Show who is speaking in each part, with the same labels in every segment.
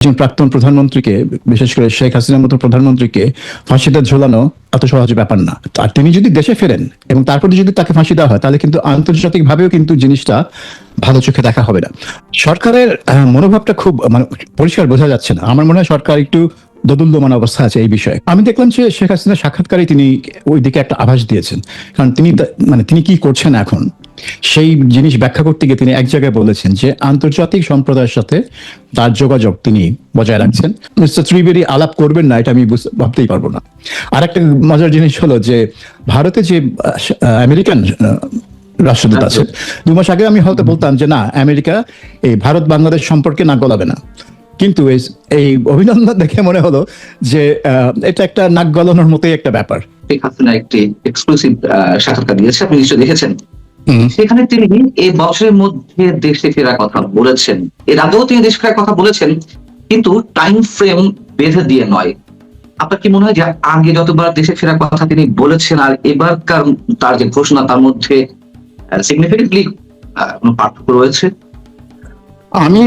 Speaker 1: একজন প্রাক্তন প্রধানমন্ত্রীকে, বিশেষ করে শেখ হাসিনার মতো প্রধানমন্ত্রীকে ফাঁসিতে ঝোলানো এত সহজ ব্যাপার না। আর তিনি যদি দেশে ফেরেন এবং তারপরে যদি তাকে ফাঁসি দেওয়া হয়, তাহলে কিন্তু আন্তর্জাতিক ভাবেও কিন্তু জিনিসটা ভালো চোখে দেখা হবে না। সরকারের মনোভাবটা খুব পরিষ্কার বোঝা যাচ্ছে না। আমার মনে হয় সরকার একটু দোদুল্যমান অবস্থা আছে এই বিষয়ে। আমি দেখলাম যে শেখ হাসিনার সাক্ষাৎকারে তিনি ওই দিকে একটা আভাস দিয়েছেন, কারণ তিনি কি করছেন এখন সেই জিনিস ব্যাখ্যা করতে গিয়ে তিনি এক জায়গায় বলেছেন যে আন্তর্জাতিক সম্প্রদায়ের সাথে তার যোগাযোগ তিনি বজায় রাখছেন। মিস্টার ত্রিবেদী আলাপ করবেন না, এটা আমি ভাবতেই পারবো না। আর একটা মজার জিনিস হলো যে ভারতে যে আমেরিকান রাষ্ট্রদূত আছে, 2 মাস আগে আমি হয়তো বলতাম যে না, আমেরিকা এই ভারত বাংলাদেশ সম্পর্কে নাক গলাবে না, কিন্তু এই অভিনন্দন দেখে মনে হলো যে এটা একটা নাক গলানোর মতোই একটা ব্যাপার।
Speaker 2: শেখ হাসিনা একটি এক্সক্লুসিভ সাক্ষাৎকার দিয়েছে, আপনি নিশ্চয়ই দেখেছেন। সেখানে তিনি এই বছরের মধ্যে দেশে ফেরার কথা বলেছেন। এর আগেও তিনি দেশে ফেরার কথা বলেছেন, কিন্তু টাইম ফ্রেম বেঁধে দিয়ে নয়। আপনার কি মনে হয় যে আগে যতবার দেশে ফেরার কথা তিনি বলেছেন আর এবারকার তার যে ঘোষণা, তার মধ্যে সিগনিফিকেন্টলি কোনো পার্থক্য রয়েছে?
Speaker 1: আমি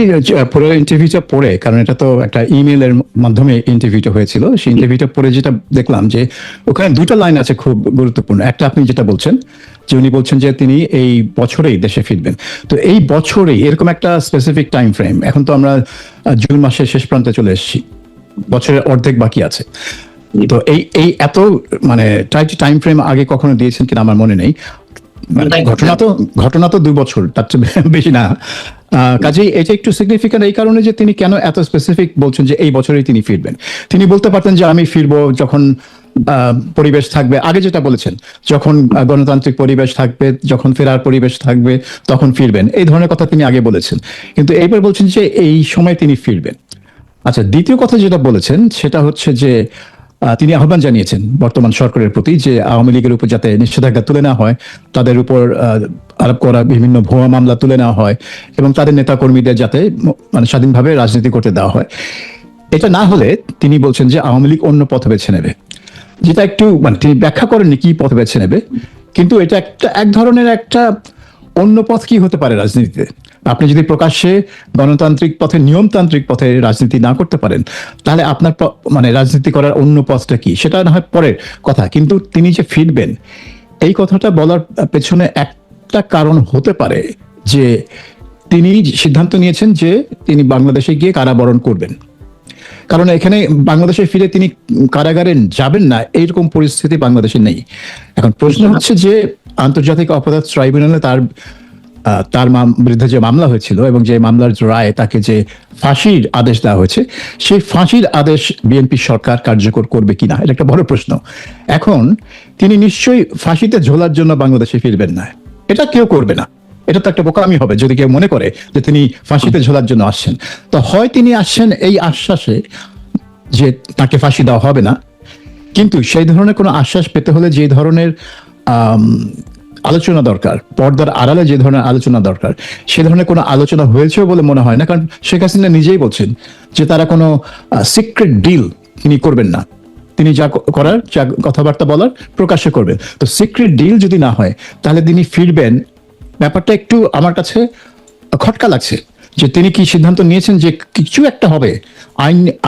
Speaker 1: পুরো ইন্টারভিউটা পড়ে, কারণ এটা তো একটা ইমেলের মাধ্যমে ইন্টারভিউটা হয়েছিল, সেই ইন্টারভিউটা পড়ে যেটা দেখলাম যে ওখানে 2টা লাইন আছে খুব গুরুত্বপূর্ণ। একটা আপনি যেটা বলছেন যে উনি বলছেন যে তিনি এই বছরেই দেশে ফিরবেন। তো এই বছরেই এরকম একটা স্পেসিফিক টাইম ফ্রেম, এখন তো আমরা জুন মাসের শেষ প্রান্তে চলে এসেছি, বছরের অর্ধেক বাকি আছে। তো এই এত টাইম ফ্রেম আগে কখনো দিয়েছেন কিনা আমার মনে নেই। ঘটনা তো 2 বছর, তার চেয়ে বেশি না। কাজেই এটা একটু সিগনিফিক্যান্ট এই কারণে যে তিনি কেন এত স্পেসিফিক বলছেন যে এই বছরেই তিনি ফিরবেন। তিনি বলতে পারতেন যে আমি ফিরবো যখন পরিবেশ থাকবে, আগে যেটা বলেছেন, যখন গণতান্ত্রিক পরিবেশ থাকবে, যখন ফেরার পরিবেশ থাকবে তখন ফিরবেন, এই ধরনের কথা তিনি আগে বলেছেন। কিন্তু এইবার বলছেন যে এই সময় তিনি ফিরবেন। আচ্ছা, দ্বিতীয় কথা যেটা বলেছেন সেটা হচ্ছে যে তিনি আহ্বান জানিয়েছেন বর্তমান সরকারের প্রতি যে আওয়ামী লীগের উপর যাতে নিষেধাজ্ঞা তুলে নেওয়া হয়, তাদের উপর আরোপ করা বিভিন্ন ভুয়া মামলা তুলে নেওয়া হয় এবং তাদের নেতা কর্মীদের যাতে স্বাধীনভাবে রাজনীতি করতে দেওয়া হয়। এটা না হলে তিনি বলছেন যে আওয়ামী লীগ অন্য পথ বেছে নেবে, যেটা একটু তিনি ব্যাখ্যা করেননি কি পথ বেছে নেবে, কিন্তু এটা এক ধরনের একটা অন্য পথ কি হতে পারে রাজনীতিতে। আপনি যদি প্রকাশ্যে গণতান্ত্রিক পথে, নিয়মতান্ত্রিক পথে রাজনীতি না করতে পারেন, তাহলে আপনার রাজনীতি করার অন্য পথটা কি, সেটা না হয় পরের কথা। কিন্তু তিনি যে ফিরবেন, এই কথাটা বলার পেছনে একটা কারণ হতে পারে যে তিনি সিদ্ধান্ত নিয়েছেন যে তিনি বাংলাদেশে গিয়ে কারাবরণ করবেন। কারণ এখানে বাংলাদেশে ফিরে তিনি কারাগারে যাবেন না, এইরকম পরিস্থিতি বাংলাদেশে নেই। এখন প্রশ্ন হচ্ছে যে আন্তর্জাতিক অপরাধ ট্রাইব্যুনালে তার বিরুদ্ধে যে মামলা হয়েছিল এবং যে মামলার রায়ে তাকে যে ফাঁসির আদেশ দেওয়া হয়েছে, সেই ফাঁসির আদেশ বিএনপি সরকার কার্যকর করবে কিনা, এটা একটা বড় প্রশ্ন। এখন তিনি নিশ্চয়ই ফাঁসিতে ঝোলার জন্য বাংলাদেশে ফিরবেন না, এটা কেউ করবে না। এটা তো একটা বোকামি হবে যদি কেউ মনে করে যে তিনি ফাঁসিতে ঝোলার জন্য আসছেন। তো হয় তিনি আসছেন এই আশ্বাসে যে তাকে ফাঁসি দেওয়া হবে না, কিন্তু সেই ধরনের কোনো আশ্বাস পেতে হলে যে ধরনের আলোচনা দরকার, পর্দার আড়ালে যে ধরনের আলোচনা দরকার, সে ধরনের কোনো আলোচনা হয়েছেও বলে মনে হয় না। কারণ শেখ হাসিনা নিজেই বলছেন যে তারা কোনো সিক্রেট ডিল তিনি করবেন না, তিনি যা করার, যা কথাবার্তা বলার প্রকাশ্যে করবেন। তো সিক্রেট ডিল যদি না হয় তাহলে তিনি ফিরবেন, ব্যাপারটা একটু আমার কাছে খটকা লাগছে। যে তিনি কি সিদ্ধান্ত নিয়েছেন যে কিছু একটা হবে,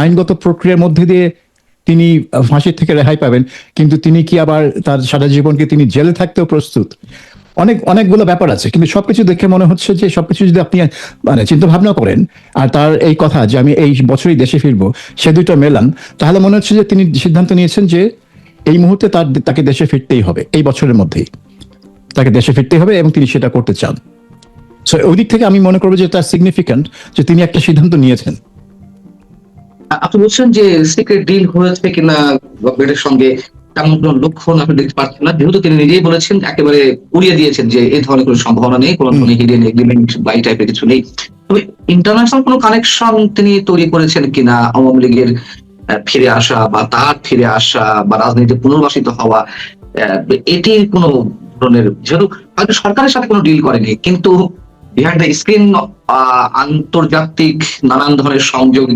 Speaker 1: আইনগত প্রক্রিয়ার মধ্যে দিয়ে তিনি ফাঁসির থেকে রেহাই পাবেন, কিন্তু তিনি কি আবার তার সারা জীবনকে তিনি জেলে থাকতেও প্রস্তুত? অনেকগুলো ব্যাপার আছে, কিন্তু সবকিছু দেখে মনে হচ্ছে যে সবকিছু যদি আপনি চিন্তা ভাবনা করেন আর তার এই কথা যে আমি এই বছরই দেশে ফিরবো, সে দুটো মেলান, তাহলে মনে হচ্ছে যে তিনি সিদ্ধান্ত নিয়েছেন যে এই মুহূর্তে তাকে দেশে ফিরতেই হবে, এই বছরের মধ্যেই তাকে দেশে ফিরতেই হবে এবং তিনি সেটা করতে চান। সো ওই দিক থেকে আমি মনে করবো যে এটা সিগনিফিক্যান্ট যে তিনি একটা সিদ্ধান্ত নিয়েছেন।
Speaker 2: আপনি বলছেন যে সিক্রেট ডিল হয়েছে কিনা গভর্নমেন্টের সঙ্গে, তেমন কোনো লক্ষণ আপনি দেখতে পাচ্ছেন না, যেহেতু তিনি নিজেই বলেছেন, একেবারে উড়িয়ে দিয়েছেন যে এই ধরনের কোনো সম্ভাবনা নেই, কোনো ধরনের হিডেন এগ্রিমেন্ট বা এই টাইপের কিছু নেই। তবে ইন্টারন্যাশনাল কোনো কানেকশন তিনি তৈরি করেছেন কিনা, আওয়ামী লীগের ফিরে আসা বা তার ফিরে আসা বা রাজনীতিতে পুনর্বাসিত হওয়া, এটির কোনো ধরনের, যেহেতু হয়তো সরকারের সাথে কোনো ডিল করেনি, কিন্তু বিহাইন্ড দ্য স্ক্রিন আন্তর্জাতিক নানান ধরনের সংযোগ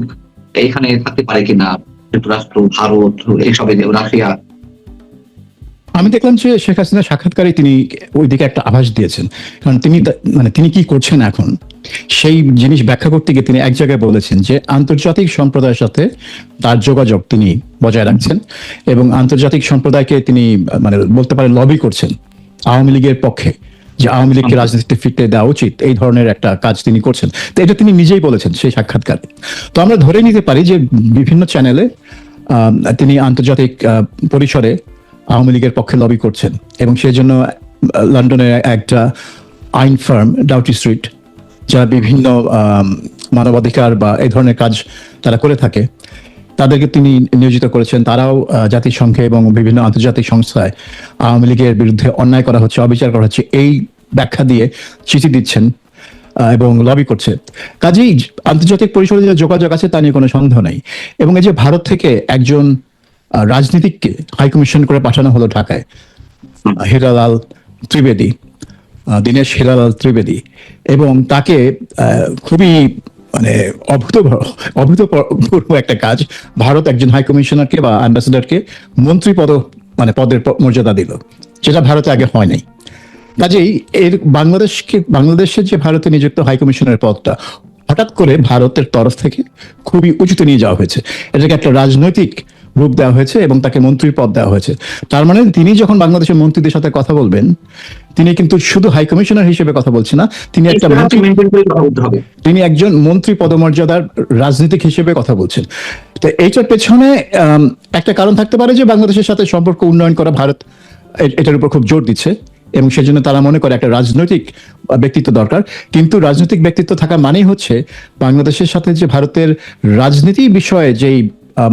Speaker 2: এইখানে থাকতে পারে কিনা, যুক্তরাষ্ট্র, ভারত, এইসবে, রাশিয়া।
Speaker 1: আমি দেখলাম যে শেখ হাসিনার সাক্ষাৎকারে তিনি ওই দিকে একটা আভাস দিয়েছেন, কারণ তিনি কি করছেন এখন সেই জিনিস ব্যাখ্যা করতে গিয়ে তিনি এক জায়গায় বলেছেন যে আন্তর্জাতিক সম্প্রদায়ের সাথে তার যোগাযোগ তিনি বজায় রাখছেন এবং আন্তর্জাতিক সম্প্রদায়কে তিনি মানে বলতে পারেন লবি করছেন আওয়ামী লীগের পক্ষে, যে আওয়ামী লীগকে রাজনীতিতে ফিরতে দেওয়া উচিত, এই ধরনের একটা কাজ তিনি করছেন। তো এটা তিনি নিজেই বলেছেন সেই সাক্ষাৎকারে। তো আমরা ধরে নিতে পারি যে বিভিন্ন চ্যানেলে তিনি আন্তর্জাতিক পরিসরে আওয়ামী লীগের পক্ষে লবি করছেন এবং সেই জন্য লন্ডনের একটা আইন ফার্ম ডাউটি স্ট্রিট, যারা বিভিন্ন মানবাধিকার বা এই ধরনের কাজ তারা করে থাকে, তাদেরকে তিনি নিয়োজিত করেছেন। তারাও জাতিসংঘে এবং বিভিন্ন আন্তর্জাতিক সংস্থায় আওয়ামী লীগের বিরুদ্ধে অন্যায় করা হচ্ছে, অবিচার করা হচ্ছে, এই ব্যাখ্যা দিয়ে চিঠি দিচ্ছেন এবং লবি করছে। কাজেই আন্তর্জাতিক পরিসরে যে যোগাযোগ আছে তা নিয়ে কোনো সন্দেহ নেই। এবং এই যে ভারত থেকে একজন রাজনীতিককে হাইকমিশন করে পাঠানো হলো ঢাকায়, হীরালাল ত্রিবেদী, দীনেশ হীরালাল ত্রিবেদী, এবং তাকে খুবই মানে অভূতপূর্ব একটা কাজ, ভারত একজন হাই কমিশনারকে বা অ্যাম্বাসেডারকে মন্ত্রী পদের মর্যাদা দিল, যেটা ভারতে আগে হয় নাই। কাজেই এর বাংলাদেশের যে ভারতে নিযুক্ত হাই কমিশনারের পদটা হঠাৎ করে ভারতের তরফ থেকে খুবই উঁচুতে নিয়ে যাওয়া হয়েছে, এটাকে একটা রাজনৈতিক রূপ দেওয়া হয়েছে এবং তাকে মন্ত্রীর পদ দেওয়া হয়েছে। তার মানে তিনি যখন বাংলাদেশের মন্ত্রীদের সাথে কথা বলবেন, তিনি কিন্তু শুধু হাই কমিশনার হিসেবে কথা বলছেন না, তিনি একজন মন্ত্রী পদমর্যাদার রাজনীতিক হিসেবে কথা বলছেন। তো এইটার পেছনে একটা কারণ থাকতে পারে যে বাংলাদেশের সাথে সম্পর্ক উন্নয়ন করা ভারত এটার উপর খুব জোর দিচ্ছে এবং সেজন্য তারা মনে করে একটা রাজনৈতিক ব্যক্তিত্ব দরকার। কিন্তু রাজনৈতিক ব্যক্তিত্ব থাকা মানেই হচ্ছে বাংলাদেশের সাথে যে ভারতের রাজনীতি বিষয়ে যেই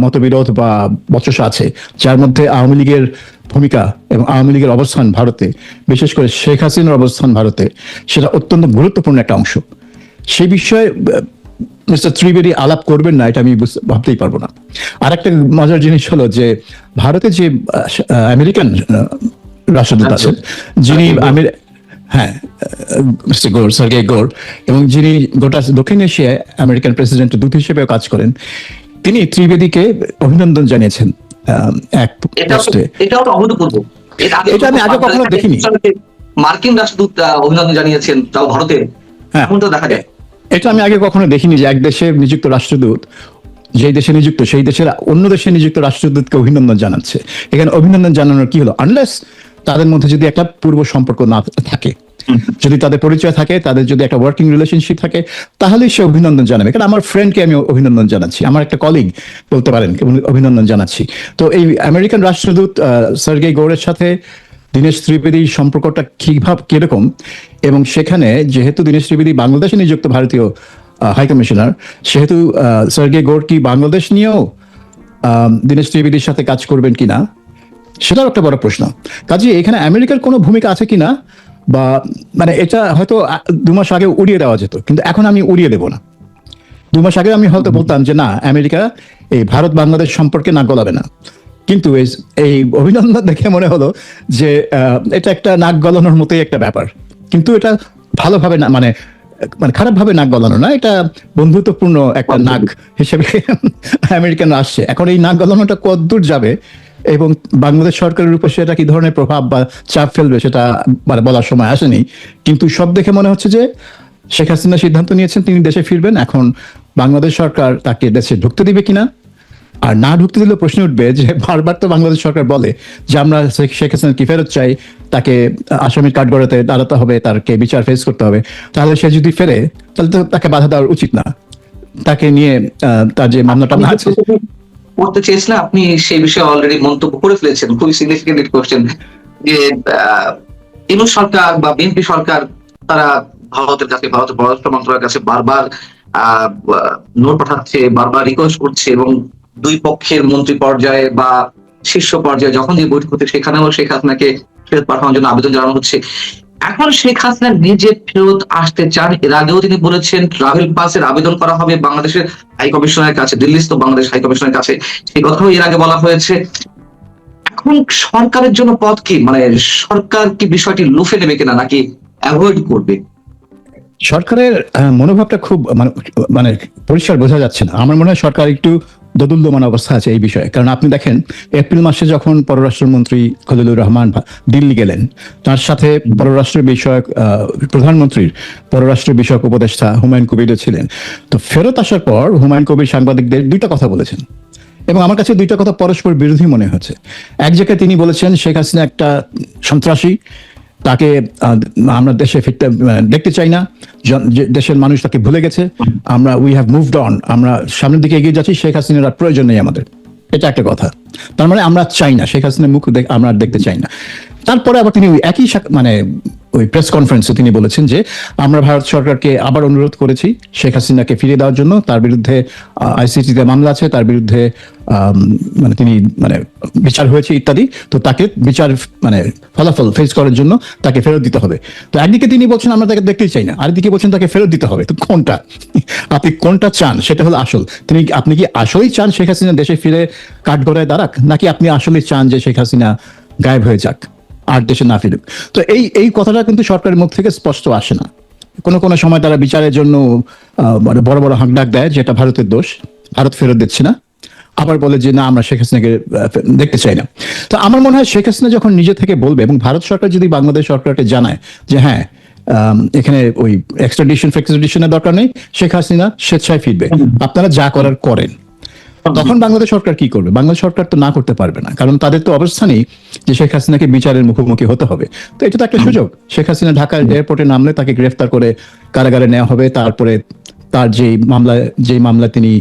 Speaker 1: মতবিরোধ বা বচসা আছে, যার মধ্যে আওয়ামী লীগের ভূমিকা এবং আওয়ামী লীগের অবস্থান ভারতে, বিশেষ করে শেখ হাসিনার অবস্থান ভারতে, সেটা অত্যন্ত গুরুত্বপূর্ণ একটা অংশ। সেই বিষয়ে মিস্টার ত্রিবেদী আলাপ করবেন না, এটা আমি ভাবতেই পারবো না। আর একটা মজার জিনিস হলো যে ভারতে যে আমেরিকান রাষ্ট্রদূত আছেন, যিনি মিস্টার গোর, সার্গেই গোর, এবং যিনি গোটা দক্ষিণ এশিয়ায় আমেরিকান প্রেসিডেন্টের দূত হিসেবেও কাজ করেন, তিনি ত্রিবেদীকে অভিনন্দন জানিয়েছেন এক পোস্টে। এটা আমি আগে কখনো দেখিনি।
Speaker 2: মার্কিন রাষ্ট্রদূত অভিনন্দন জানিয়েছেন তাও ভারতে, এখন তো দেখা যায়।
Speaker 1: এটা আমি আগে কখনো দেখিনি যে এক দেশের নিযুক্ত রাষ্ট্রদূত যেই দেশে নিযুক্ত সেই দেশের অন্য দেশে নিযুক্ত রাষ্ট্রদূতকে অভিনন্দন জানাচ্ছে। এখানে অভিনন্দন জানানোর কি হলো? আনলেস তাদের মধ্যে যদি একটা পূর্ব সম্পর্ক না থাকে, যদি তাদের পরিচয় থাকে, তাদের যদি একটা ওয়ার্কিং রিলেশনশিপ থাকে, তাহলেই সে অভিনন্দন জানাবে। কারণ আমার ফ্রেন্ডকে আমি অভিনন্দন জানাচ্ছি, আমার একটা কলিগ বলতে পারেন অভিনন্দন জানাচ্ছি। তো এই আমেরিকান রাষ্ট্রদূত সার্গেই গোরের সাথে দীনেশ ত্রিবেদীর সম্পর্কটা কিরকম, এবং সেখানে যেহেতু দীনেশ ত্রিবেদী বাংলাদেশে নিযুক্ত ভারতীয় হাই কমিশনার, সেহেতু সার্গেই গোর কি বাংলাদেশ নিয়েও দীনেশ ত্রিবেদীর সাথে কাজ করবেন কিনা, সেটাও একটা বড় প্রশ্ন। কাজে এখানে আমেরিকার কোনো ভূমিকা আছে কিনা, বা মানে এটা হয়তো 2 মাস আগে উড়িয়ে দেওয়া যেত, কিন্তু এখন আমি উড়িয়ে দেব না। 2 মাস আগে আমি হয়তো বলতাম যে না, আমেরিকা এই ভারত বাংলাদেশ সম্পর্কে নাক গলাবে না, কিন্তু এই অভিনন্দন দেখে মনে হলো যে এটা একটা নাক গলানোর মতোই একটা ব্যাপার। কিন্তু এটা ভালোভাবে না, মানে খারাপভাবে নাক গলানো না, এটা বন্ধুত্বপূর্ণ একটা নাক হিসেবে আমেরিকান আসছে। এখন এই নাক গলানোটা কতদূর যাবে এবং বাংলাদেশ সরকারের উপর সেটা কি ধরনের প্রভাব বা চাপ ফেলবে, সেটা মানে বলার সময় আসেনি। কিন্তু সব দেখে মনে হচ্ছে যে শেখ হাসিনা সিদ্ধান্ত নিয়েছেন তিনি দেশে ফিরবেন। এখন বাংলাদেশ সরকার তাকে দেশে ঢুকতে দিবে কিনা, আর না ঢুকতে দিলে প্রশ্ন উঠবে যে বারবার তো বাংলাদেশ সরকার বলে যে আমরা শেখ হাসিনা কি ফেরত চাই, তাকে আসামির কাঠগড়াতে দাঁড়াতে হবে, তাকে বিচার ফেস করতে হবে। তাহলে সে যদি ফেরে, তাহলে তো তাকে বাধা দেওয়া উচিত না, তাকে নিয়ে তার যে মামলাটা আছে
Speaker 2: করতে চেয়েছিলেন, আপনি সেই বিষয়ে অলরেডি মন্তব্য করে ফেলেছেন। খুবই সিগনিফিকেন্ট কোশ্চেন যে ইউনূস সরকার বা বিএনপি সরকার তারা ভারতের কাছে, ভারতের পররাষ্ট্র মন্ত্রণালয়ের কাছে বারবার নোট পাঠাচ্ছে, বারবার রিকোয়েস্ট করছে, এবং দুই পক্ষের মন্ত্রী পর্যায়ে বা শীর্ষ পর্যায়ে যখন যে বৈঠক হচ্ছে সেখানেও শেখ হাসিনাকে ফেরত পাঠানোর জন্য আবেদন জানানো হচ্ছে। এখন শেখ হাসিনা নিজে ফেরত আসতে চান। এর আগেও তিনি বলেছেন ট্রাভেল পাসের আবেদন করা হবে বাংলাদেশের হাই কমিশনের কাছে, দিল্লিস্থ বাংলাদেশ হাই কমিশনের কাছে, সেই কথাও এর আগে বলা হয়েছে। এখন সরকারের জন্য পথ কি, মানে সরকার কি বিষয়টি লুফে নেবে কিনা নাকি অ্যাভয়েড করবে?
Speaker 1: সরকারের মনোভাবটা খুব মানে পরিষ্কার বোঝা যাচ্ছে না। আমার মনে হয় সরকার একটু দোদুল্যমান অবস্থা আছে এই বিষয়ে। কারণ আপনি দেখেন এপ্রিল মাসে যখন পররাষ্ট্রমন্ত্রী খলিলুর রহমান দিল্লি গেলেন, তার সাথে পররাষ্ট্র বিষয়ক প্রধানমন্ত্রীর পররাষ্ট্র বিষয়ক উপদেষ্টা হুমায়ুন কবিরও ছিলেন। তো ফেরত আসার পর হুমায়ুন কবির সাংবাদিকদের দুইটা কথা বলেছেন, এবং আমার কাছে দুইটা কথা পরস্পর বিরোধী মনে হচ্ছে। এক জায়গায় তিনি বলেছেন শেখ হাসিনা একটা সন্ত্রাসী, তাকে আমরা দেশে ফিরতে দেখতে চাই না, দেশের মানুষ তাকে ভুলে গেছে, আমরা উই হ্যাভ মুভড অন, আমরা সামনের দিকে এগিয়ে যাচ্ছি, শেখ হাসিনার আর প্রয়োজন নেই আমাদের। এটা একটা কথা। তার মানে আমরা চাই না শেখ হাসিনার মুখ আমরা আর দেখতে চাই না। তারপরে আবার তিনি ওই একই মানে ওই প্রেস কনফারেন্সে তিনি বলেছেন যে আমরা ভারত সরকারকে আবার অনুরোধ করেছি শেখ হাসিনাকে ফিরিয়ে দেওয়ার জন্য, তার বিরুদ্ধে আইসিসিতে মামলা আছে, তার বিরুদ্ধে মানে তিনি মানে বিচার হয়েছে ইত্যাদি, তো তাকে বিচার মানে ফলাফল ফেস করার জন্য তাকে ফেরত দিতে হবে। তো একদিকে তিনি বলছেন আমরা তাকে দেখতেই চাই না, আরেকদিকে বলছেন তাকে ফেরত দিতে হবে। তো কোনটা আপনি কোনটা চান সেটা হলো আসল। আপনি কি আসলেই চান শেখ হাসিনা দেশে ফিরে কাঠগড়ায় দাঁড়াক, নাকি আপনি আসলেই চান যে শেখ হাসিনা গায়েব হয়ে যাক আর দেশে না ফিরুক? তো এই কথাটা কিন্তু সরকারের মুখ থেকে স্পষ্ট আসে না। কোনো সময় তারা বিচারের জন্য মানে বড় বড় হাঁকডাক দেয় যেটা ভারতের দোষ, ভারত ফেরত দিচ্ছে না, আবার বলে যে না আমরা শেখ হাসিনাকে দেখতে চাই না। তো আমার মনে হয় শেখ হাসিনা যখন নিজে থেকে বলবে, এবং ভারত সরকার যদি বাংলাদেশ সরকারকে জানায় যে হ্যাঁ এখানে ওই এক্সট্রাডিশন ফেক্সট্রাডিশনের দরকার নেই, শেখ হাসিনা স্বেচ্ছায় ফিরবে, আপনারা যা করার করেন, তখন বাংলাদেশ সরকার কি করবে? বাংলাদেশ সরকার তো না করতে পারবে না, কারণ তাদের তো অবস্থানই যে শেখ হাসিনাকে বিচারের মুখোমুখি হতে হবে। তো এটা তো একটা সুযোগ। শেখ হাসিনা ঢাকার এয়ারপোর্টে নামলে তাকে গ্রেফতার করে কারাগারে নেওয়া হবে, তারপরে তার যে মামলা তিনি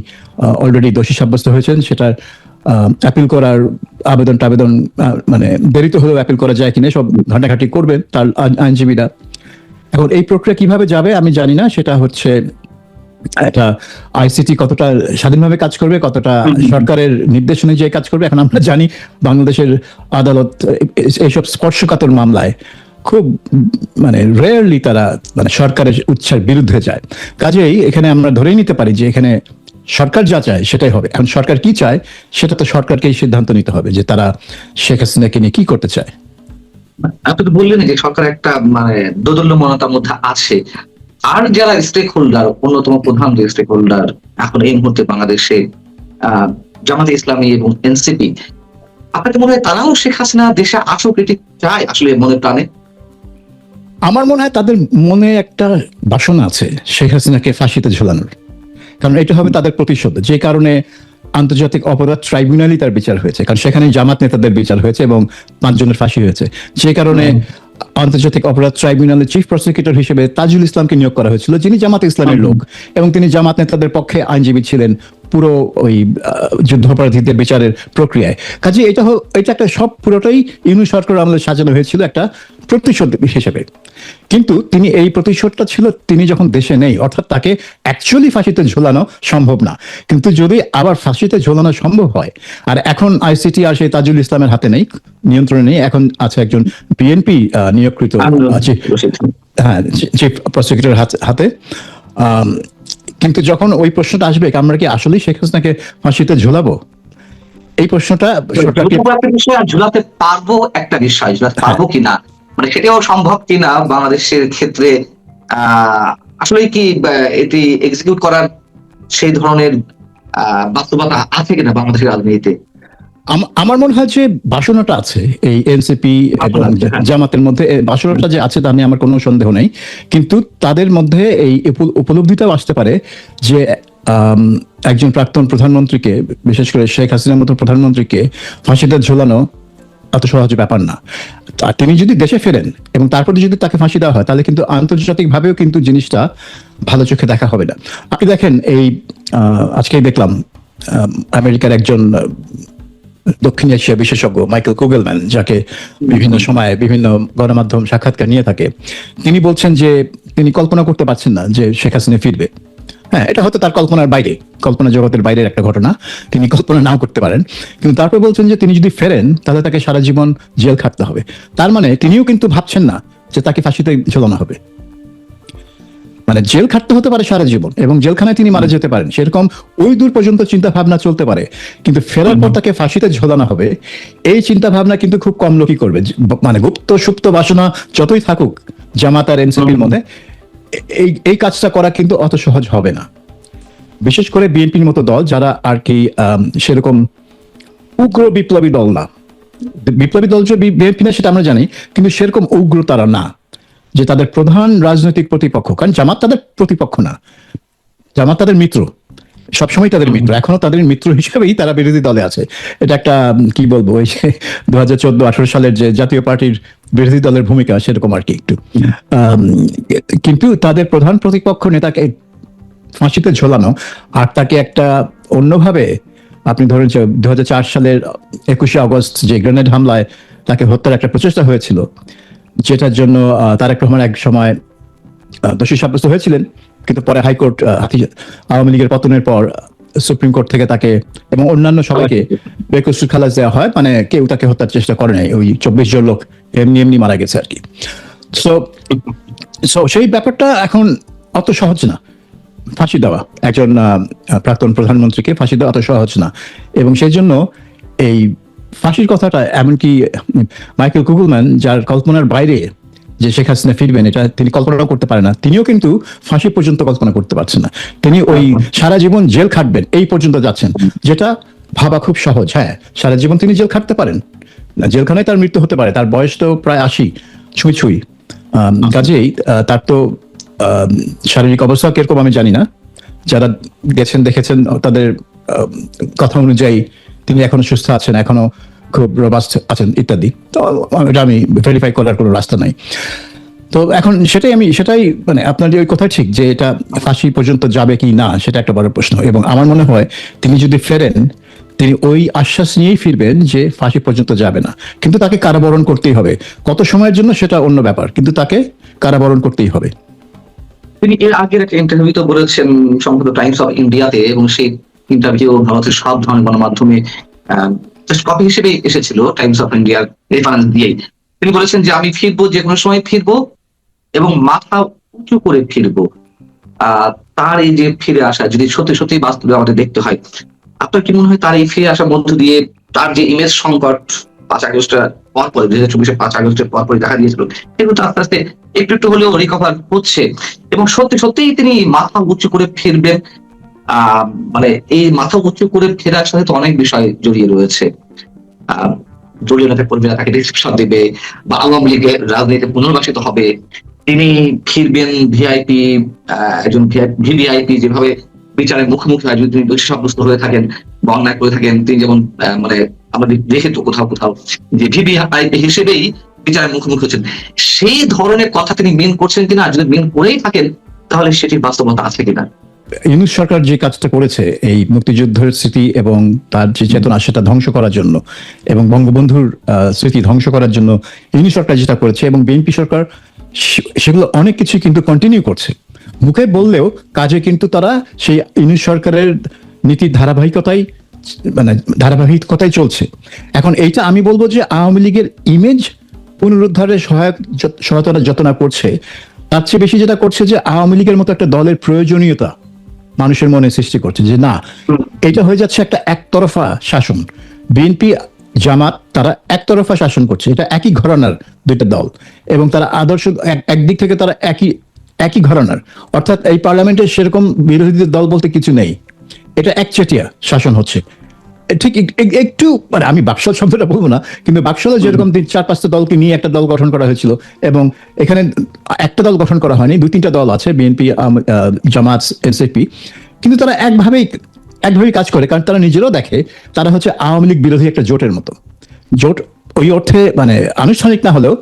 Speaker 1: অলরেডি দোষী সাব্যস্ত হয়েছেন সেটার অ্যাপিল করার আবেদন মানে দেরিতে হলেও অ্যাপিল করা যায় কিনা সব ঘাটাঘাটি করবেন তার আইনজীবীরা। এখন এই প্রক্রিয়া কিভাবে যাবে আমি জানি না, সেটা হচ্ছে এটা আইসিটি কতটা স্বাধীনভাবে কাজ করবে, কতটা সরকারের নির্দেশ অনুযায়ী কাজ করবে। এখন আমরা জানি বাংলাদেশের আদালত এইসব স্পর্শকাতর মামলায় খুব মানে রেয়ারলি তারা মানে সরকারের উচ্চার বিরুদ্ধে যায়। কাজেই এখানে আমরা ধরেই নিতে পারি যে এখানে সরকার যা চায় সেটাই হবে। এখন সরকার কি চায় সেটা তো সরকারকেই সিদ্ধান্ত নিতে হবে যে তারা শেখ হাসিনাকে নিয়ে কি করতে চায়।
Speaker 2: আপনি তো বললেন যে সরকার একটা মানে দোদুল্যমানতার মধ্যে আছে, আর যারা স্টেক হোল্ডার, অন্যতম প্রধান যে স্টেক হোল্ডার এখন এই মুহূর্তে বাংলাদেশে জামাতে ইসলামী এবং এনসিপি, আপনাকে মনে হয় তারাও শেখ হাসিনা দেশে আসুক এটি চায় আসলে মনে প্রাণে?
Speaker 1: আমার মনে হয় তাদের মনে একটা বাসনা আছে শেখ হাসিনাকে ফাঁসিতে ঝোলানোর, কারণ এটা হবে তাদের প্রতিশোধ। যে কারণে আন্তর্জাতিক অপরাধ ট্রাইব্যুনালই তার বিচার হয়েছে, কারণ সেখানে জামাত নেতাদের বিচার হয়েছে এবং 5 জনের ফাঁসি হয়েছে। যে কারণে আন্তর্জাতিক অপরাধ ট্রাইব্যুনালের চিফ প্রসিকিউটর হিসেবে তাজুল ইসলামকে নিয়োগ করা হয়েছিল, যিনি জামাত ইসলামের লোক, এবং তিনি জামাত নেতাদের পক্ষে আইনজীবী ছিলেন পুরো ওই যুদ্ধাপরাধীদের বিচারের প্রক্রিয়ায়। কাজে এটা একটা সব পুরোটাই ইউনূস সরকার আমলে সাজানো হয়েছিল একটা প্রতিশোধ হিসেবে। কিন্তু তিনি এই প্রতিশোধটা ছিল তিনি যখন দেশে নেই, অর্থাৎ তাকে অ্যাকচুয়ালি ফাঁসিতে ঝোলানো সম্ভব না। কিন্তু যদি আবার ফাঁসিতে ঝোলানো সম্ভব হয়, আর এখন আইসিটি আর সেই তাজুল ইসলামের হাতে নেই, নিয়ন্ত্রণে নেই, এখন আছে একজন বিএনপি নিয়োগকৃত হ্যাঁ চিফ প্রসিকিউটর হাতে। কিন্তু যখন ওই প্রশ্নটা আসবে আমরা কি আসলেই শেখ হাসিনাকে ফাঁসিতে ঝোলাবো, এই প্রশ্নটা
Speaker 2: ঝুলাতে পারবো একটা বিষয়, ঝুলাতে পারবো কিনা মানে সেটাও সম্ভব কিনা বাংলাদেশের ক্ষেত্রে আসলে কি এটি এক্সিকিউট করার সেই ধরনের বাস্তবতা আছে কিনা বাংলাদেশের রাজনীতিতে?
Speaker 1: আমার মনে হয় যে বাসনাটা আছে এই এনসিপি এবং জামাতের মধ্যে, বাসনাটা যে আছে তা নিয়ে আমার কোনো সন্দেহ নেই। কিন্তু তাদের মধ্যে এই উপলব্ধিটাও আসতে পারে যে একজন প্রাক্তন প্রধানমন্ত্রীকে, বিশেষ করে শেখ হাসিনার মতো প্রধানমন্ত্রীকে ফাঁসিতে ঝোলানো এত সহজ ব্যাপার না। তিনি যদি দেশে ফেরেন এবং তারপরে যদি তাকে ফাঁসি দেওয়া হয়, তাহলে কিন্তু আন্তর্জাতিক ভাবেও কিন্তু জিনিসটা ভালো চোখে দেখা হবে না। আপনি দেখেন এই আজকেই দেখলাম আমেরিকার একজন দক্ষিণ এশিয়া বিশেষজ্ঞ মাইকেল কুগেলম্যান, যাকে বিভিন্ন সময়ে বিভিন্ন গণমাধ্যম সাক্ষাৎকার নিয়ে থাকে, তিনি বলছেন যে তিনি কল্পনা করতে পারছেন না যে শেখ হাসিনা ফিরবে। হ্যাঁ, এটা হয়তো তার কল্পনার বাইরে, কল্পনা জগতের বাইরের একটা ঘটনা, তিনি কল্পনা নাও করতে পারেন। কিন্তু তারপর বলছেন যে তিনি যদি ফেরেন তাহলে তাকে সারা জীবন জেল খাটতে হবে। তার মানে তিনিও কিন্তু ভাবছেন না যে তাকে ফাঁসিতে ঝোলানো হবে, মানে জেল খাটতে হতে পারে সারা জীবন এবং জেলখানায় তিনি মারা যেতে পারেন, সেরকম ওই দূর পর্যন্ত চিন্তা ভাবনা চলতে পারে। কিন্তু ফেরার পর তাকে ফাঁসিতে ঝোলানো হবে, এই চিন্তা ভাবনা কিন্তু খুব কম লোকই করবে। মানে গুপ্ত সুপ্ত বাসনা যতই থাকুক জামাত আর এনসিপির মধ্যে, এই কাজটা করা কিন্তু অত সহজ হবে না। বিশেষ করে বিএনপির মতো দল যারা আর কি সেরকম উগ্র বিপ্লবী দল না। বিপ্লবী দল যে বিএনপি না সেটা আমরা জানি, কিন্তু সেরকম উগ্র তারা না যে তাদের প্রধান রাজনৈতিক প্রতিপক্ষ, কারণ জামাত তাদের প্রতিপক্ষ না, জামাত তাদের মিত্র, সবসময় তাদের মিত্র, এখনো তাদের মিত্র হিসেবেই তারা বিরোধী দলে আছে। এটা একটা কি বলবো, ওই যে 2014-18 সালের যে জাতীয় পার্টির বিরোধী দলের ভূমিকা সেরকম আর কি একটু। কিন্তু তাদের প্রধান প্রতিপক্ষ নেতাকে ফাঁসিতে ঝোলানো আর তাকে একটা অন্যভাবে, আপনি ধরেন যে 2004 সালের 21শে আগস্ট যে গ্রেনেড হামলায় তাকে হত্যার একটা প্রচেষ্টা হয়েছিল, যেটার জন্য তারেক রহমান এক সময় দোষী সাব্যস্ত হয়েছিলেন, কিন্তু পরে হাইকোর্ট আওয়ামী লীগের পতনের পর সুপ্রিম কোর্ট থেকে তাকে এবং অন্যান্য সবাইকে বেকসুর খালাস দেওয়া হয়, মানে কেউ তাকে হত্যার চেষ্টা করে নাই, ওই 24 জন লোক এমনি এমনি মারা গেছে আর কি। সো সেই ব্যাপারটা এখন অত সহজ না, ফাঁসি দেওয়া একজন প্রাক্তন প্রধানমন্ত্রীকে ফাঁসি দেওয়া অত সহজ না। এবং সেই জন্য এই ফাঁসির কথাটা, এমনকি মাইকেল কুগলম্যান, যার কল্পনার বাইরে যে শেখ হাসিনা ফিরবেন এটা তিনি কল্পনাও করতে পারেন না, তিনিও কিন্তু ফাঁসি পর্যন্ত কল্পনা করতে পারছেন না। তিনি ওই সারা জীবন জেল খাটবেন এই পর্যন্ত যাচ্ছেন, যেটা ভাবা খুব সহজ। হ্যাঁ, সারা জীবন তিনি জেল খাটতে পারেন, জেলখানায় তার মৃত্যু হতে পারে, তার বয়স তো প্রায় 80 ছুঁই ছুঁই। কাজেই তার তো শারীরিক অবস্থা কিরকম আমি জানি না, যারা গেছেন দেখেছেন তাদের কথা অনুযায়ী তিনি এখনো সুস্থ আছেন, এখনো খুব রোবাস্ট আছেন ইত্যাদি। তো এটা আমি ভেরিফাই করার কোনো রাস্তা নাই। তো এখন সেটাই মানে আপনার যে ওই কথা ঠিক যে এটা ফাঁসি পর্যন্ত যাবে কি না সেটা একটা বড় প্রশ্ন। এবং আমার মনে হয় তিনি যদি ফেরেন, তিনি ওই আশ্বাস নিয়েই ফিরবেন যে ফাঁসি পর্যন্ত যাবে না, কিন্তু তাকে কারাবরণ করতেই হবে। কত সময়ের জন্য সেটা অন্য ব্যাপার, কিন্তু তাকে কারাবরণ করতেই হবে।
Speaker 2: তিনি এর আগের একটা ইন্টারভিউতে বলেছেন সম্ভবত টাইমস অফ ইন্ডিয়াতে, এবং সেই ইন্টারভিউ ভারতের সব ধরনের গণমাধ্যমে কপি হিসেবে এসেছিল, টাইমস অফ ইন্ডিয়ার রেফারেন্স দিয়েই তিনি বলেছেন যে আমি ফিরবো, যে কোনো সময় ফিরবো এবং মাথা উঁচু করে ফিরবো। তার এই যে ফিরে আসা যদি সত্যি সত্যি বাস্তবে আমাদের দেখতে হয়, আপনার কি মনে হয় তার এই ফিরে আসার মধ্য দিয়ে তার যে ইমেজ সংকট 5 আগস্টের পরপর, 2024-এর 5 আগস্টের পরপরই দেখা দিয়েছিল, এগুলো তো আস্তে আস্তে একটু একটু হলেও রিকভার হচ্ছে এবং সত্যি সত্যিই তিনি মাথা উঁচু করে ফিরবেন? মানে এই মাথা উঁচু করে ফেরার সাথে তো অনেক বিষয় জড়িয়ে রয়েছে। দলীয় নেতা কর্মীরা তাকে রিসেপশন দেবে বা আওয়ামী লীগের রাজনীতিতে পুনর্বাসিত হবে, তিনি ফিরবেন ভিআইপি, একজন ভিভিআইপি, যেভাবে বিচারের মুখোমুখি হয় যদি তিনি দোষী সাব্যস্ত হয়ে থাকেন বা অন্যায় করে থাকেন। তিনি যেমন মানে আমরা দেখে তো কোথাও কোথাও যে ভিভিআইপি হিসেবেই বিচারের মুখোমুখি হচ্ছেন, সেই ধরনের কথা তিনি মেন করছেন কিনা, যদি মেন করেই থাকেন তাহলে সেটির বাস্তবতা আছে কিনা?
Speaker 1: ইউনূস সরকার যে কাজটা করেছে এই মুক্তিযুদ্ধের স্মৃতি এবং তার যে চেতনা সেটা ধ্বংস করার জন্য এবং বঙ্গবন্ধুর স্মৃতি ধ্বংস করার জন্য ইউনূস সরকার যেটা করেছে, এবং বিএনপি সরকার সেগুলো অনেক কিছু কিন্তু কন্টিনিউ করছে, মুখে বললেও কাজে কিন্তু তারা সেই ইউনূস সরকারের নীতির ধারাবাহিকতাই চলছে। এখন এইটা আমি বলবো যে আওয়ামী লীগের ইমেজ পুনরুদ্ধারে সহায়তা যত না করছে, তার চেয়ে বেশি যেটা করছে যে আওয়ামী লীগের মতো একটা দলের প্রয়োজনীয়তা মানুষের মনে সৃষ্টি করছে, যে না, এটা হয়ে যাচ্ছে একটা একতরফা শাসন। বিএনপি জামাত তারা একতরফা শাসন করছে, এটা একই ঘরানার দুইটা দল এবং তারা আদর্শ একদিক থেকে তারা একই ঘরানার, অর্থাৎ এই পার্লামেন্টে সেরকম বিরোধী দল বলতে কিছু নেই, এটা একচেটিয়া শাসন হচ্ছে। ঠিক একটু মানে আমি বাকশাল শব্দটা বলবো না, কিন্তু বাকশালে যেরকম 4-5টা দলকে নিয়ে একটা দল গঠন করা হয়েছিল, এবং এখানে একটা দল গঠন করা হয়নি, 2-3টা দল আছে, বিএনপি, জামাত, এনসিপি, কিন্তু তারা একভাবেই কাজ করে, কারণ তারা নিজেরাও দেখে তারা হচ্ছে আওয়ামী লীগ বিরোধী একটা জোটের মতো। জোট ওই অর্থে মানে আনুষ্ঠানিক না হলেও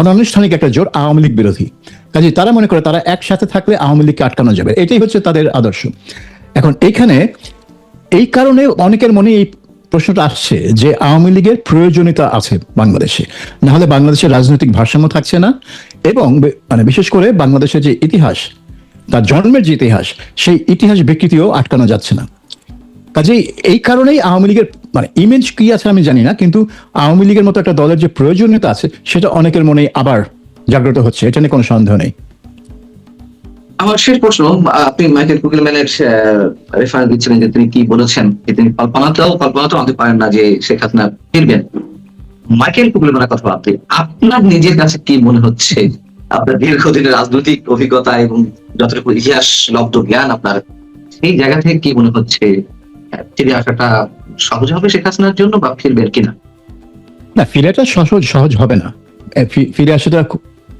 Speaker 1: অনানুষ্ঠানিক একটা জোট আওয়ামী লীগ বিরোধী। কাজে তারা মনে করে তারা একসাথে থাকলে আওয়ামী লীগকে আটকানো যাবে, এটাই হচ্ছে তাদের আদর্শ। এখন এইখানে এই কারণে অনেকের মনে এই প্রশ্নটা আসছে যে আওয়ামী লীগের প্রয়োজনীয়তা আছে বাংলাদেশে, না হলে বাংলাদেশের রাজনৈতিক ভারসাম্য থাকছে না, এবং মানে বিশেষ করে বাংলাদেশের যে ইতিহাস, তার জন্মের যে ইতিহাস, সেই ইতিহাস বিকৃতিও আটকানো যাচ্ছে না। কাজেই এই কারণেই আওয়ামী লীগের মানে ইমেজ কি আছে আমি জানি না, কিন্তু আওয়ামী লীগের মতো একটা দলের যে প্রয়োজনীয়তা আছে সেটা অনেকের মনে আবার জাগ্রত হচ্ছে, এটা নিয়ে কোনো সন্দেহ নেই।
Speaker 2: আমার শেষ প্রশ্ন, আপনি মাইকেল কুগলম্যানের রেফারেন্স দিচ্ছিলেন যে তিনি কি বলেছেন, তিনি কল্পনাতেও আনতে পারেন না যে শেখ হাসিনা ফিরবেন। মাইকেল কুগলম্যানের কথা ভাবতে আপনার নিজের কাছে কি মনে হচ্ছে? আপনার দীর্ঘদিনের রাজনৈতিক অভিজ্ঞতা এবং যতটুকু ইতিহাস লব্ধ জ্ঞান আপনার, সেই জায়গা থেকে কি মনে হচ্ছে ফিরে আসাটা সহজ হবে শেখ হাসিনার জন্য বা ফিরবেন কিনা?
Speaker 1: না, ফিরেটা সহজ হবে না। ফিরে আসাটা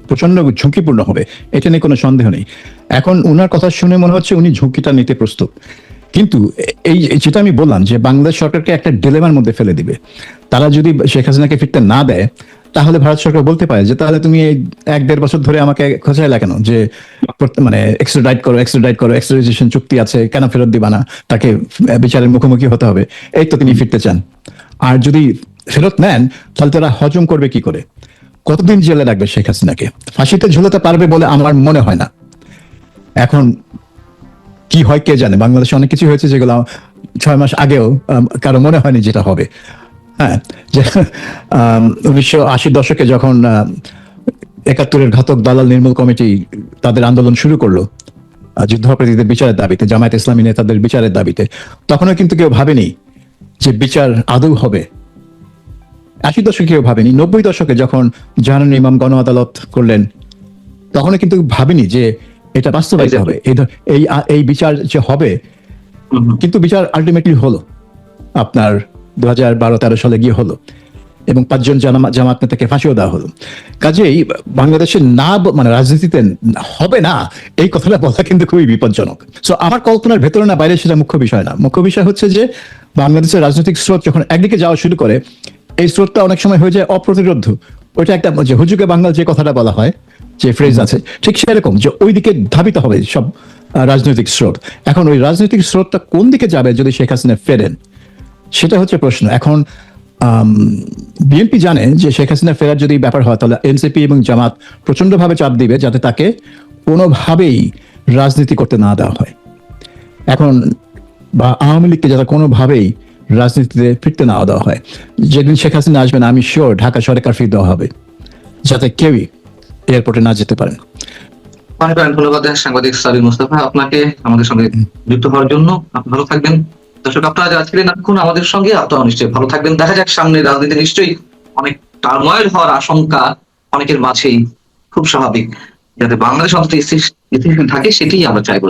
Speaker 1: প্রচন্ড ঝুঁকিপূর্ণ হবে, এটা নিয়ে কোনো সন্দেহ নেই। এখন উনার কথা শুনে মনে হচ্ছে উনি ঝুঁকিটা নিতে প্রস্তুত, কিন্তু এই যেটা আমি বললাম যে বাংলাদেশ সরকারকে একটা ডিলেমার মধ্যে ফেলে দিবে। তারা যদি শেখ হাসিনাকে ফিরতে না দেয়, তাহলে ভারত সরকার বলতে পারে যে তাহলে তুমি এই 1-1.5 বছর ধরে আমাকে খোঁচাই লাগানো যে মানে এক্সট্রাডাইট করো, এক্সট্রাডিশন চুক্তি আছে, কেন ফেরত দিবা না, তাকে বিচারের মুখোমুখি হতে হবে। এই তো তিনি ফিরতে চান। আর যদি ফেরত নেন, তাহলে তারা হজম করবে কি করে? কতদিন জেলে রাখবে শেখ হাসিনাকে? ফাঁসিতে ঝুলাতে পারবে বলে আমার মনে হয় না। এখন কি হয় কে জানে, বাংলাদেশে অনেক কিছু হয়েছে যেগুলো 6 মাস আগেও কারো মনে হয়নি যেটা হবে। হ্যাঁ, যে 1980 দশকে যখন 71-এর ঘাতক দালাল নির্মূল কমিটি তাদের আন্দোলন শুরু করলো যুদ্ধাপরাধীদের বিচারের দাবিতে, জামায়াত ইসলামী নেতাদের বিচারের দাবিতে, তখনও কিন্তু কেউ ভাবেনি যে বিচার আদৌ হবে। 80 দশকে কেউ ভাবেনি। 90 দশকে যখন জাহানুল ইমাম গণ আদালত করলেন, তখনও কিন্তু ভাবেনি যে এটা বাস্তবায়িত হবে, এই বিচার যে হবে। কিন্তু বিচার আলটিমেটলি হলো, আপনার 2012-13 সালে গিয়ে হলো, এবং 5 জন জামাত নেতাকে ফাঁসিও দেওয়া হলো। কাজেই বাংলাদেশে মানে রাজনীতিতে হবে না এই কথাটা বলা কিন্তু খুবই বিপজ্জনক। সো আমার কল্পনার ভেতরে না বাইরে সেটা মুখ্য বিষয় না। মুখ্য বিষয় হচ্ছে যে বাংলাদেশের রাজনৈতিক স্রোত যখন একদিকে যাওয়া শুরু করে, এই স্রোতটা অনেক সময় হয়ে যায় অপ্রতিরোধ্য। ওইটা একটা যে হুজুগে বাংলা যে কথাটা বলা হয়, যে ফ্রেজ আছে, ঠিক সেরকম যে ওই দিকে ধাবিত হবে সব রাজনৈতিক স্রোত। এখন ওই রাজনৈতিক স্রোতটা কোন দিকে যাবে যদি শেখ হাসিনা ফেরেন, সেটা হচ্ছে প্রশ্ন। এখন বিএনপি জানে যে শেখ হাসিনা ফেরার যদি ব্যাপার হয়, তাহলে এনসিপি এবং জামাত প্রচন্ডভাবে চাপ দিবে যাতে তাকে কোনোভাবেই রাজনীতি করতে না দেওয়া হয়। এখন বা আওয়ামী লীগকে যাতে কোনোভাবেই রাজনীতিতে ফিরতে না দেওয়া হয়। যেদিন শেখ হাসিনা আসবেন, আমি শিওর ঢাকা শহরে কারফিউ দেওয়া হবে, যাতে কেউই এয়ারপোর্টে না যেতে পারেন।
Speaker 2: অনেক অনেক ধন্যবাদ সাংবাদিক সাবির মুস্তাফা আপনাকে আমাদের সঙ্গে যুক্ত হওয়ার জন্য। আপনি ভালো থাকবেন। দর্শক, আপনারা যারা ছিলেন এখন আমাদের সঙ্গে, আপনারা নিশ্চয়ই ভালো থাকবেন। দেখা যাক সামনে রাজনীতি নিশ্চয়ই অনেক টার্ময়েল হওয়ার আশঙ্কা অনেকের মাঝেই, খুব স্বাভাবিক। যাতে বাংলাদেশ অন্তত স্থিতিশীল থাকে সেটাই আমরা চাইবো।